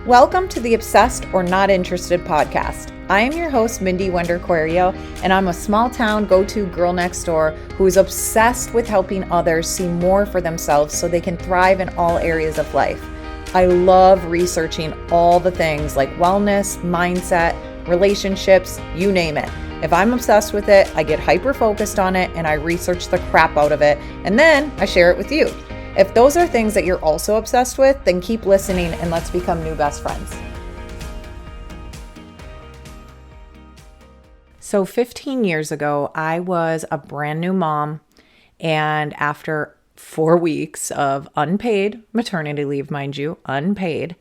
Welcome to the Obsessed or Not Interested podcast. I am your host, Mindy Wonder-Querio, and I'm a small town go-to girl next door who is obsessed with helping others see more for themselves so they can thrive in all areas of life. I love researching all the things like wellness, mindset, relationships, you name it. If I'm obsessed with it, I get hyper-focused on it and I research the crap out of it, and then I share it with you. If those are things that you're also obsessed with, then keep listening and let's become new best friends. So 15 years ago, I was a brand new mom, and after 4 weeks of unpaid maternity leave, mind you, unpaid,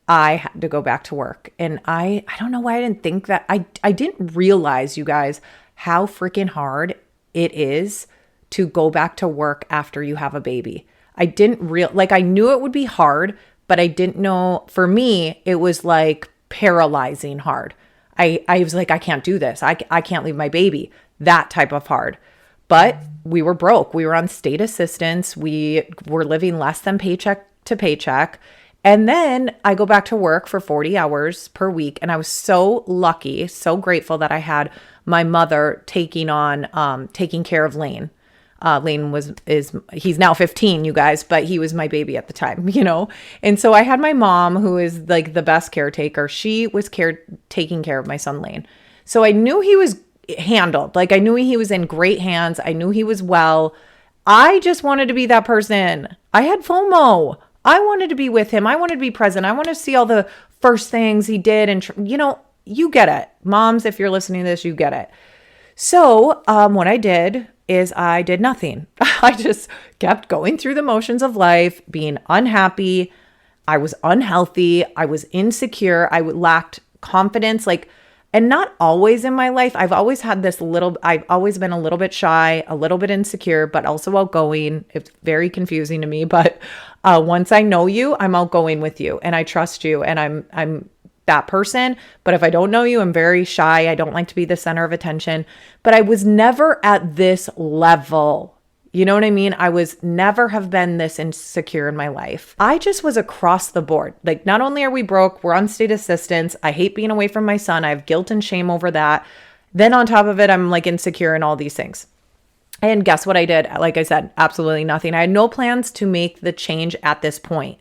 I had to go back to work. And I don't know why I didn't think that. I didn't realize, you guys, how freaking hard it is to go back to work after you have a baby. I knew it would be hard, but I didn't know. For me, it was like paralyzing hard. I was like, I can't do this. I can't leave my baby. That type of hard. But we were broke. We were on state assistance. We were living less than paycheck to paycheck. And then I go back to work for 40 hours per week. And I was so lucky, so grateful that I had my mother taking care of Lane. Lane he's now 15, you guys, but he was my baby at the time, And so I had my mom, who is like the best caretaker. She was taking care of my son, Lane. So I knew he was handled. Like I knew he was in great hands. I knew he was well. I just wanted to be that person. I had FOMO. I wanted to be with him. I wanted to be present. I want to see all the first things he did. And you get it. Moms, if you're listening to this, you get it. So what I did is I did nothing. I just kept going through the motions of life, being unhappy. I was unhealthy. I was insecure. I lacked confidence, and not always in my life. I've always been a little bit shy, a little bit insecure, but also outgoing. It's very confusing to me, but once I know you, I'm outgoing with you and I trust you and I'm that person. But if I don't know you, I'm very shy. I don't like to be the center of attention, but I was never at this level. You know what I mean? I was never have been this insecure in my life. I just was across the board. Like, not only are we broke, we're on state assistance. I hate being away from my son. I have guilt and shame over that. Then on top of it, I'm like insecure and all these things. And guess what I did? Like I said, absolutely nothing. I had no plans to make the change at this point.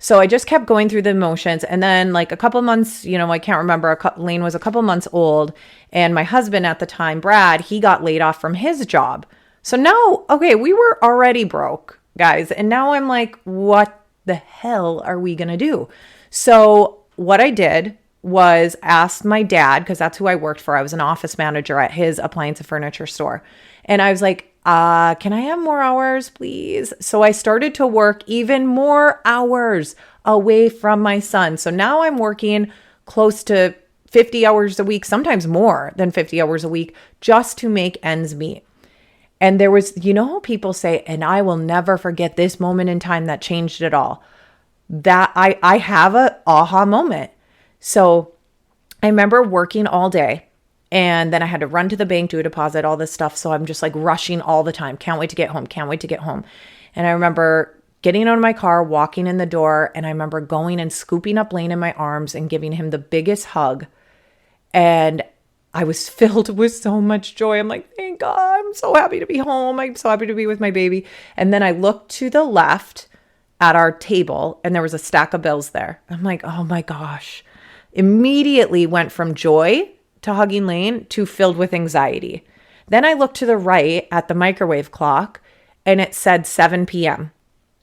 So I just kept going through the motions. And then like a couple months, I can't remember, Lane was a couple months old. And my husband at the time, Brad, he got laid off from his job. So now, okay, we were already broke, guys. And now I'm like, what the hell are we going to do? So what I did was asked my dad, because that's who I worked for. I was an office manager at his appliance and furniture store. And I was like, can I have more hours, please? So I started to work even more hours away from my son. So now I'm working close to 50 hours a week, sometimes more than 50 hours a week, just to make ends meet. And there was, how people say, and I will never forget this moment in time that changed it all. That I have a aha moment. So I remember working all day. And then I had to run to the bank, do a deposit, all this stuff. So I'm just like rushing all the time. Can't wait to get home. Can't wait to get home. And I remember getting out of my car, walking in the door. And I remember going and scooping up Lane in my arms and giving him the biggest hug. And I was filled with so much joy. I'm like, thank God, I'm so happy to be home. I'm so happy to be with my baby. And then I looked to the left at our table and there was a stack of bills there. I'm like, oh my gosh. Immediately went from joy to hugging Lane to filled with anxiety. Then I looked to the right at the microwave clock and it said 7 p.m.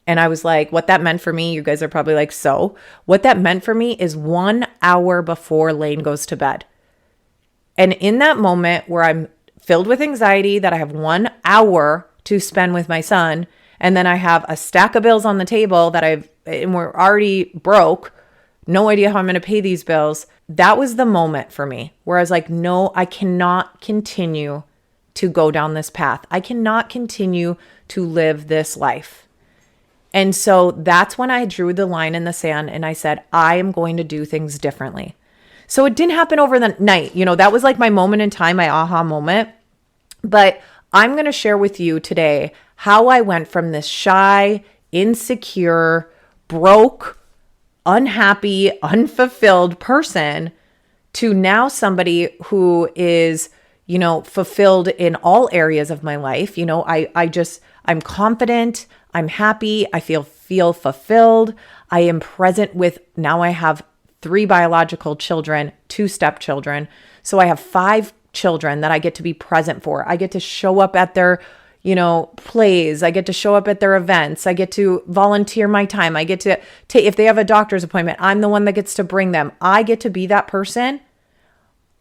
And I was like, what that meant for me, you guys are probably like, so what that meant for me is 1 hour before Lane goes to bed. And in that moment where I'm filled with anxiety that I have 1 hour to spend with my son, and then I have a stack of bills on the table and we're already broke, no idea how I'm going to pay these bills. That was the moment for me where I was like, no, I cannot continue to go down this path. I cannot continue to live this life. And so that's when I drew the line in the sand and I said, I am going to do things differently. So it didn't happen over the night. That was like my moment in time, my aha moment. But I'm going to share with you today how I went from this shy, insecure, broke, unhappy, unfulfilled person to now somebody who is, fulfilled in all areas of my life. I'm confident, I'm happy, I feel fulfilled. I am present with, now I have 3 biological children, 2 stepchildren. So I have 5 children that I get to be present for. I get to show up at their, plays. I get to show up at their events. I get to volunteer my time. I get to take, if they have a doctor's appointment, I'm the one that gets to bring them. I get to be that person.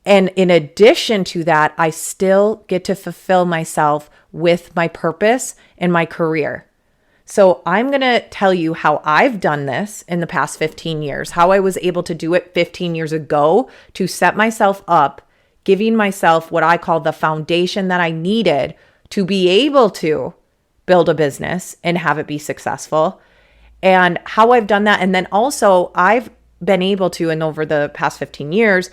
And in addition to that, I still get to fulfill myself with my purpose and my career. So I'm going to tell you how I've done this in the past 15 years, how I was able to do it 15 years ago to set myself up, giving myself what I call the foundation that I needed to be able to build a business and have it be successful, and how I've done that. And then also I've been able to, and over the past 15 years,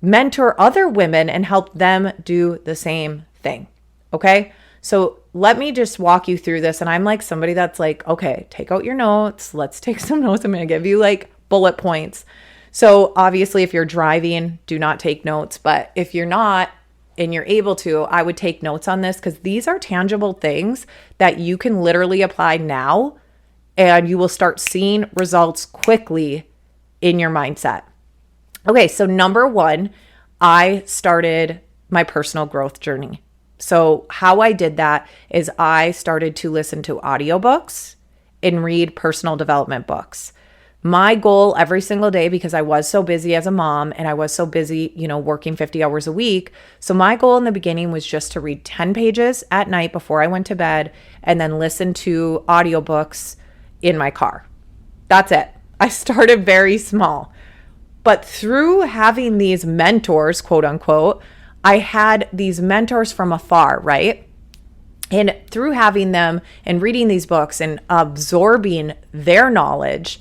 mentor other women and help them do the same thing. Okay. So let me just walk you through this. And I'm like somebody that's like, okay, take out your notes. Let's take some notes. I'm going to give you like bullet points. So obviously if you're driving, do not take notes. But if you're not and you're able to, I would take notes on this, because these are tangible things that you can literally apply now, and you will start seeing results quickly in your mindset. Okay, so number 1, I started my personal growth journey. So how I did that is I started to listen to audiobooks and read personal development books. My goal every single day, because I was so busy as a mom and I was so busy, working 50 hours a week. So my goal in the beginning was just to read 10 pages at night before I went to bed, and then listen to audiobooks in my car. That's it. I started very small. But through having these mentors, quote unquote, I had these mentors from afar, right? And through having them and reading these books and absorbing their knowledge,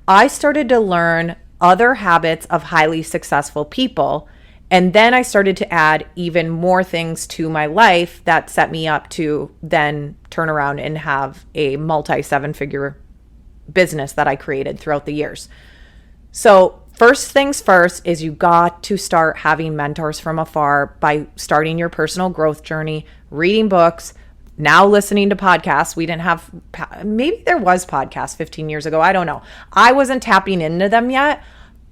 I started to learn other habits of highly successful people. And then I started to add even more things to my life that set me up to then turn around and have a multi-7-figure business that I created throughout the years. So first things first is you got to start having mentors from afar by starting your personal growth journey, reading books, now listening to podcasts. We didn't have, maybe there was podcasts 15 years ago. I don't know. I wasn't tapping into them yet,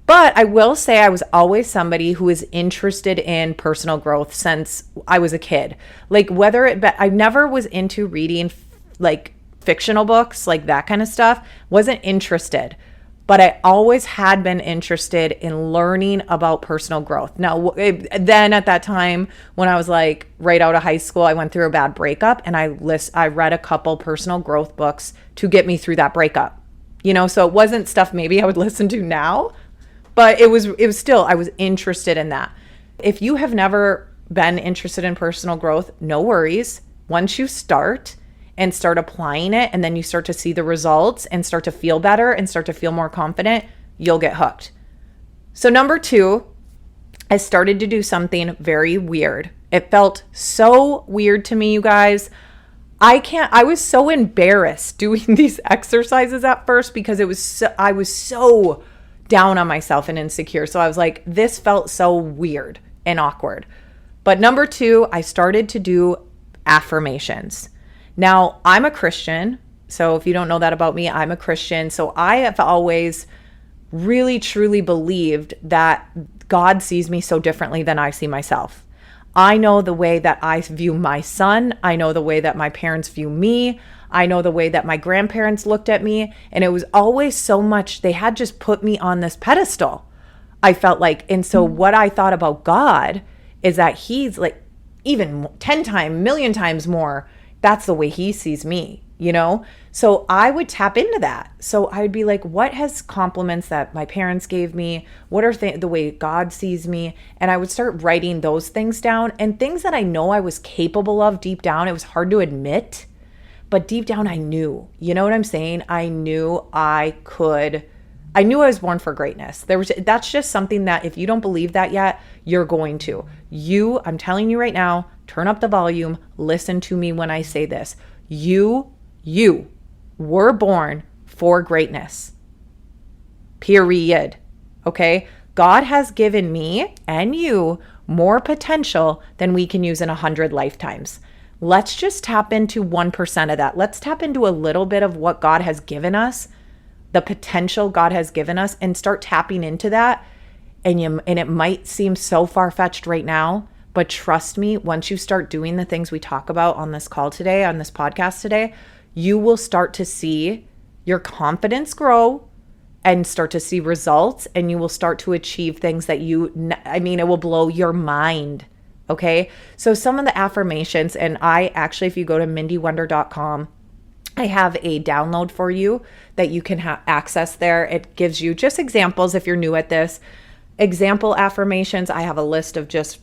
but I will say I was always somebody who was interested in personal growth since I was a kid. Like I never was into reading like fictional books, like that kind of stuff. Wasn't interested. But I always had been interested in learning about personal growth. Now, then at that time, when I was like right out of high school, I went through a bad breakup, and I read a couple personal growth books to get me through that breakup. So it wasn't stuff maybe I would listen to now, but it was still, I was interested in that. If you have never been interested in personal growth, no worries. Once you start and start applying it, and then you start to see the results and start to feel better and start to feel more confident, you'll get hooked. So number 2, I started to do something very weird. It felt so weird to me, you guys. I was so embarrassed doing these exercises at first, because I was so down on myself and insecure. So I was like, this felt so weird and awkward. But number 2, I started to do affirmations. Now, I'm a Christian, so if you don't know that about me, I'm a Christian. So I have always really, truly believed that God sees me so differently than I see myself. I know the way that I view my son. I know the way that my parents view me. I know the way that my grandparents looked at me. And it was always so much, they had just put me on this pedestal, I felt like. And so what I thought about God is that he's like even 10 times, million times more. That's the way he sees me, So I would tap into that. So I would be like, what has compliments that my parents gave me? What are the way God sees me? And I would start writing those things down, and things that I know I was capable of deep down. It was hard to admit, but deep down I knew, you know what I'm saying? I knew I was born for greatness. That's just something that if you don't believe that yet, you're going to. I'm telling you right now, turn up the volume, listen to me when I say this. You were born for greatness. period. Okay? God has given me and you more potential than we can use in 100 lifetimes. Let's just tap into 1% of that. Let's tap into a little bit of what God has given us, the potential God has given us, and start tapping into that. And it might seem so far-fetched right now, but trust me, once you start doing the things we talk about on this call today, on this podcast today, you will start to see your confidence grow and start to see results, and you will start to achieve things that it will blow your mind. Okay. So some of the affirmations, and if you go to mindywonder.com, I have a download for you that you can access there. It gives you just examples if you're new at this. Example affirmations. I have a list of just,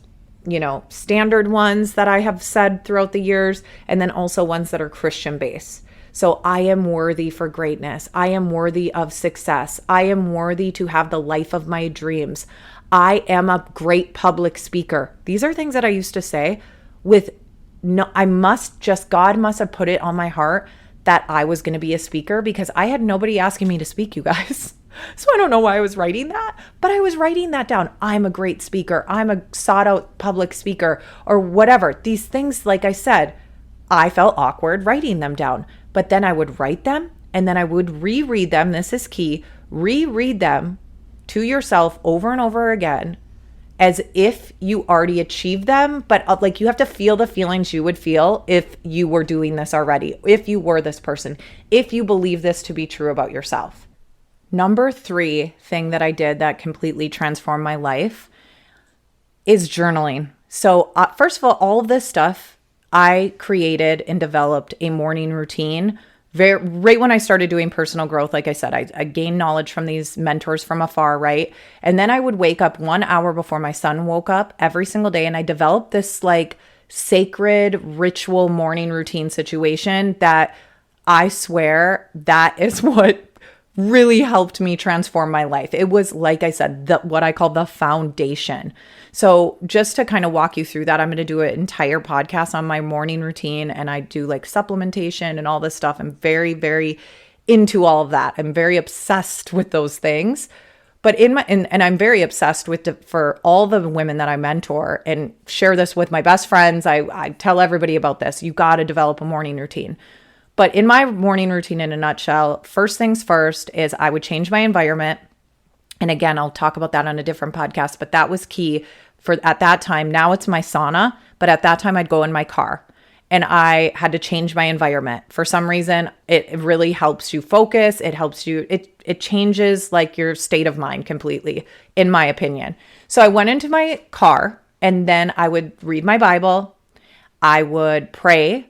standard ones that I have said throughout the years, and then also ones that are Christian based. So I am worthy for greatness. I am worthy of success. I am worthy to have the life of my dreams. I am a great public speaker. These are things that I used to say God must have put it on my heart that I was going to be a speaker, because I had nobody asking me to speak, you guys. So I don't know why I was writing that, but I was writing that down. I'm a great speaker. I'm a sought out public speaker, or whatever. These things, like I said, I felt awkward writing them down, but then I would write them and then I would reread them. This is key. Reread them to yourself over and over again as if you already achieved them, but you have to feel the feelings you would feel if you were doing this already, if you were this person, if you believe this to be true about yourself. Number 3 thing that I did that completely transformed my life is journaling. So first of all of this stuff, I created and developed a morning routine right when I started doing personal growth. Like I said, I gained knowledge from these mentors from afar, right? And then I would wake up 1 hour before my son woke up every single day. And I developed this sacred ritual morning routine situation that I swear that is what really helped me transform my life. It was, like I said, what I call the foundation. So just to kind of walk you through that, I'm going to do an entire podcast on my morning routine, and I do supplementation and all this stuff. I'm very, very into all of that. I'm very obsessed with those things. But and I'm very obsessed for all the women that I mentor and share this with my best friends. I tell everybody about this. You got to develop a morning routine. But in my morning routine, in a nutshell, first things first is I would change my environment. And again, I'll talk about that on a different podcast, but that was key at that time. Now it's my sauna, but at that time I'd go in my car and I had to change my environment. For some reason, it really helps you focus. It helps you, it changes your state of mind completely, in my opinion. So I went into my car and then I would read my Bible. I would pray.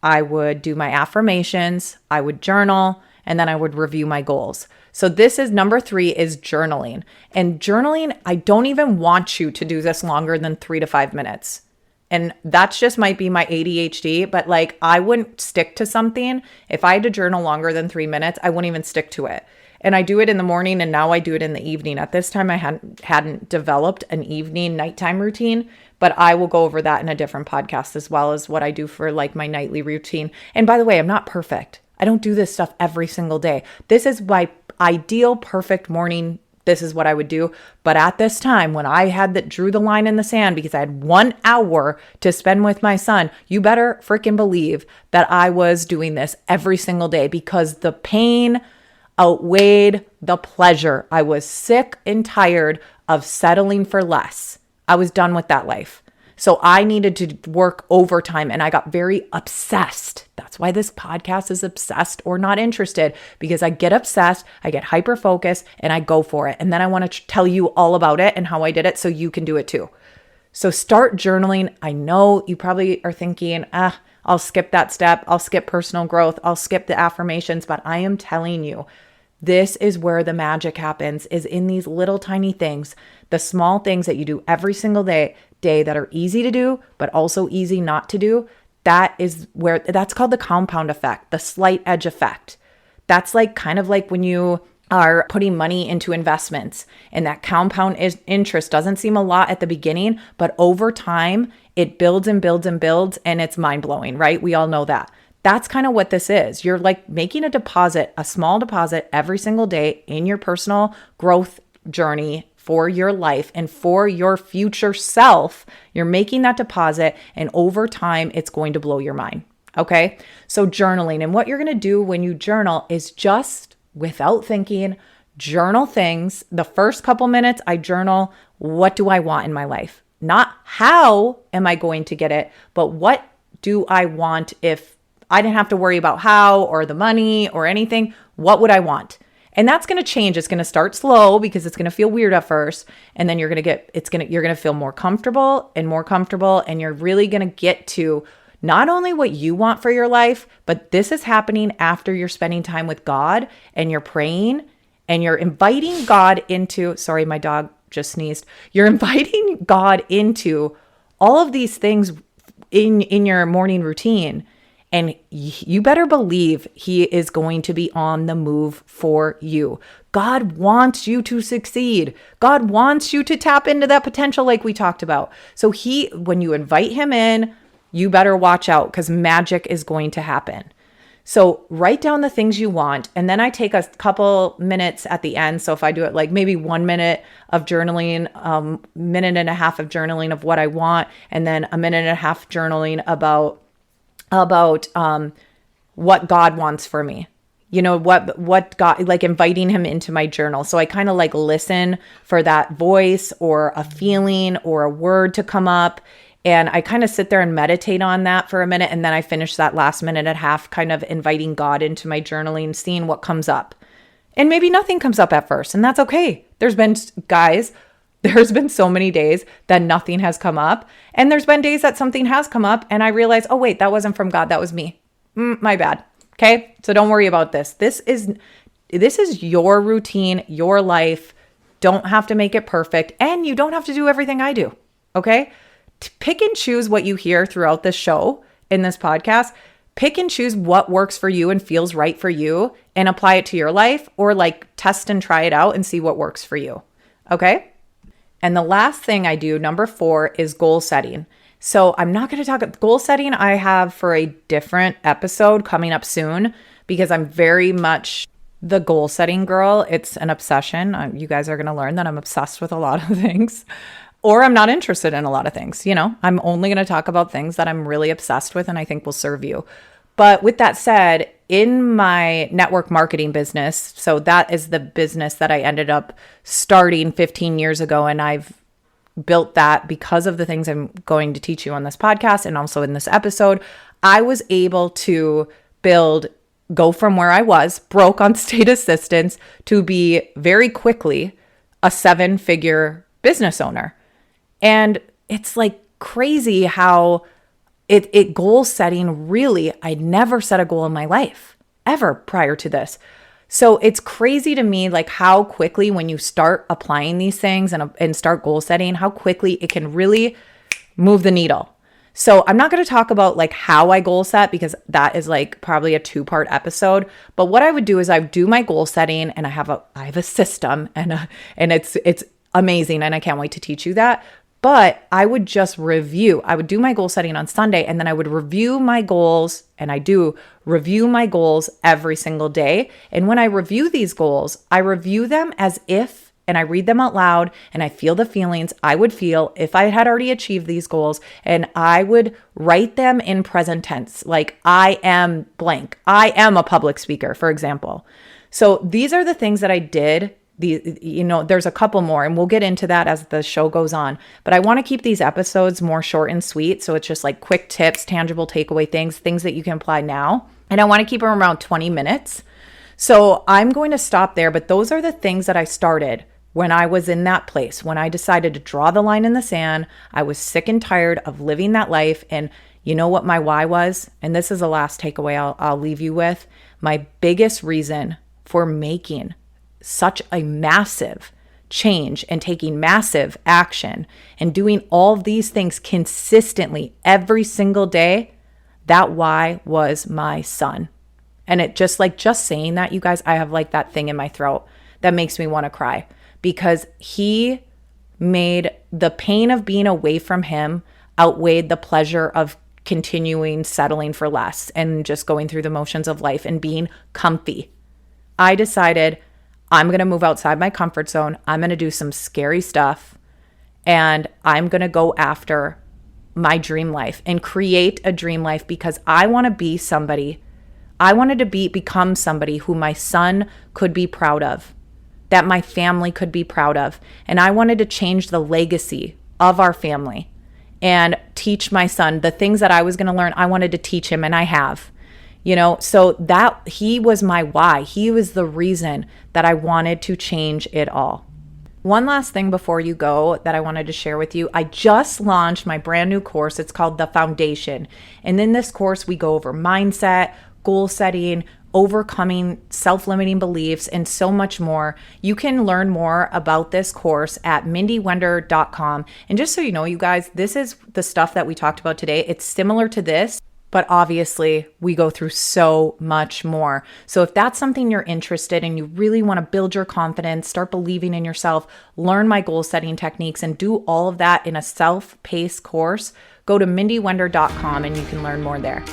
I would do my affirmations, I would journal, and then I would review my goals. So this is number 3 is journaling. And journaling, I don't even want you to do this longer than 3 to 5 minutes. And that's just might be my ADHD, but I wouldn't stick to something. If I had to journal longer than 3 minutes, I wouldn't even stick to it. And I do it in the morning, and now I do it in the evening. At this time, I hadn't developed an evening nighttime routine, but I will go over that in a different podcast, as well as what I do for my nightly routine. And by the way, I'm not perfect. I don't do this stuff every single day. This is my ideal perfect morning. This is what I would do. But at this time, when I drew the line in the sand because I had 1 hour to spend with my son, you better freaking believe that I was doing this every single day, because the pain outweighed the pleasure. I was sick and tired of settling for less. I was done with that life. So I needed to work overtime, and I got very obsessed. That's why this podcast is obsessed or not interested, because I get obsessed, I get hyper focused, and I go for it. And then I want to tell you all about it and how I did it so you can do it too. So start journaling. I know you probably are thinking, I'll skip that step. I'll skip personal growth. I'll skip the affirmations. But I am telling you, this is where the magic happens, is in these little tiny things, the small things that you do every single day that are easy to do, but also easy not to do. That's called the compound effect, the slight edge effect. That's kind of like when you are putting money into investments, and that compound interest doesn't seem a lot at the beginning, but over time it builds and builds and builds, and it's mind blowing, right? We all know that. That's kind of what this is. You're like making a deposit, a small deposit every single day in your personal growth journey for your life and for your future self. You're making that deposit, and over time, it's going to blow your mind. Okay. So journaling, and what you're going to do when you journal is just without thinking, journal things. The first couple minutes, I journal, what do I want in my life? Not how am I going to get it, but what do I want if I didn't have to worry about how or the money or anything? What would I want? And that's going to change. It's going to start slow because it's going to feel weird at first. And then you're going to feel more comfortable. And you're really going to get to not only what you want for your life, but this is happening after you're spending time with God and you're praying and you're inviting God into, sorry, my dog just sneezed. You're inviting God into all of these things in your morning routine. And you better believe he is going to be on the move for you. God wants you to succeed. God wants you to tap into that potential like we talked about. So when you invite him in, you better watch out because magic is going to happen. So write down the things you want. And then I take a couple minutes at the end. So if I do it like maybe 1 minute of journaling, minute and a half of journaling of what I want, and then a minute and a half journaling about what God wants for me. You know, what God, like inviting him into my journal. So I kind of like listen for that voice or a feeling or a word to come up. And I kind of sit there and meditate on that for a minute. And then I finish that last minute and a half kind of inviting God into my journaling, seeing what comes up. And maybe nothing comes up at first, and that's okay. There's been so many days that nothing has come up. And there's been days that something has come up and I realize, oh wait, that wasn't from God. That was me. My bad. Okay. So don't worry about this. This is your routine, your life. Don't have to make it perfect. And you don't have to do everything I do. Okay. Pick and choose what you hear throughout this show in this podcast. Pick and choose what works for you and feels right for you and apply it to your life, or like test and try it out and see what works for you. Okay. And the last thing I do, number 4, is goal setting. So I'm not going to talk goal setting. I have for a different episode coming up soon because I'm very much the goal setting girl. It's an obsession. You guys are going to learn that I'm obsessed with a lot of things, or I'm not interested in a lot of things. You know, I'm only going to talk about things that I'm really obsessed with and I think will serve you. But with that said, in my network marketing business, so that is the business that I ended up starting 15 years ago. And I've built that because of the things I'm going to teach you on this podcast and also in this episode. I was able to go from where I was broke on state assistance to be very quickly a 7-figure business owner. And it's like crazy how it goal setting, really, I never set a goal in my life ever prior to this. So it's crazy to me, like how quickly when you start applying these things and start goal setting, how quickly it can really move the needle. So I'm not going to talk about like how I goal set because that is like probably a 2-part episode. But what I would do is I do my goal setting and I have a system and it's amazing and I can't wait to teach you that. But I would just review. I would do my goal setting on Sunday and then I would review my goals, and I do review my goals every single day. And when I review these goals, I review them as if, and I read them out loud and I feel the feelings I would feel if I had already achieved these goals, and I would write them in present tense, like I am blank. I am a public speaker, for example. So these are the things that I did. There's a couple more and we'll get into that as the show goes on, but I want to keep these episodes more short and sweet. So it's just like quick tips, tangible takeaway things that you can apply now. And I want to keep them around 20 minutes. So I'm going to stop there, but those are the things that I started when I was in that place, when I decided to draw the line in the sand. I was sick and tired of living that life. And you know what my why was? And this is the last takeaway I'll leave you with. My biggest reason for making such a massive change and taking massive action and doing all of these things consistently every single day, that why was my son. And it just saying that, you guys, I have like that thing in my throat that makes me want to cry, because he made the pain of being away from him outweighed the pleasure of continuing settling for less and just going through the motions of life and being comfy. I decided I'm going to move outside my comfort zone. I'm going to do some scary stuff, and I'm going to go after my dream life and create a dream life, because I want to be somebody. I wanted to become somebody who my son could be proud of, that my family could be proud of. And I wanted to change the legacy of our family and teach my son the things that I was going to learn. I wanted to teach him, and I have. So that he was my why. He was the reason that I wanted to change it all. One last thing before you go that I wanted to share with you. I just launched my brand new course. It's called The Foundation. And in this course, we go over mindset, goal setting, overcoming self-limiting beliefs, and so much more. You can learn more about this course at mindywender.com. And just so you know, you guys, this is the stuff that we talked about today. It's similar to this, but obviously we go through so much more. So if that's something you're interested in, you really want to build your confidence, start believing in yourself, learn my goal setting techniques, and do all of that in a self-paced course, go to mindywender.com and you can learn more there.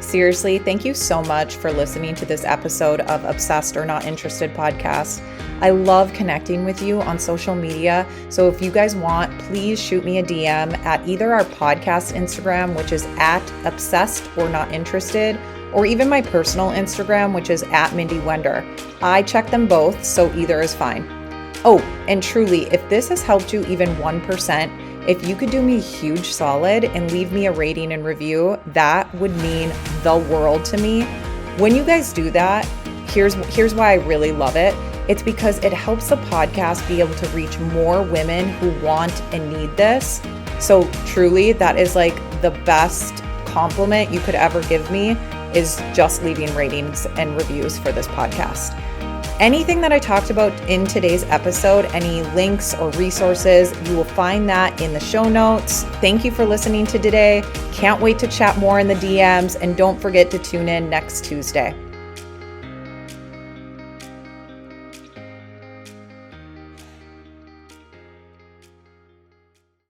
Seriously, thank you so much for listening to this episode of Obsessed or Not Interested podcast. I love connecting with you on social media. So if you guys want, please shoot me a DM at either our podcast Instagram, which is at Obsessed or Not Interested, or even my personal Instagram, which is at Mindy Wender. I check them both, so either is fine. Oh, and truly, if this has helped you even 1%, if you could do me a huge solid and leave me a rating and review, that would mean the world to me. When you guys do that, here's why I really love it. It's because it helps the podcast be able to reach more women who want and need this. So truly, that is like the best compliment you could ever give me, is just leaving ratings and reviews for this podcast. Anything that I talked about in today's episode, any links or resources, you will find that in the show notes. Thank you for listening to today. Can't wait to chat more in the DMs, and don't forget to tune in next Tuesday.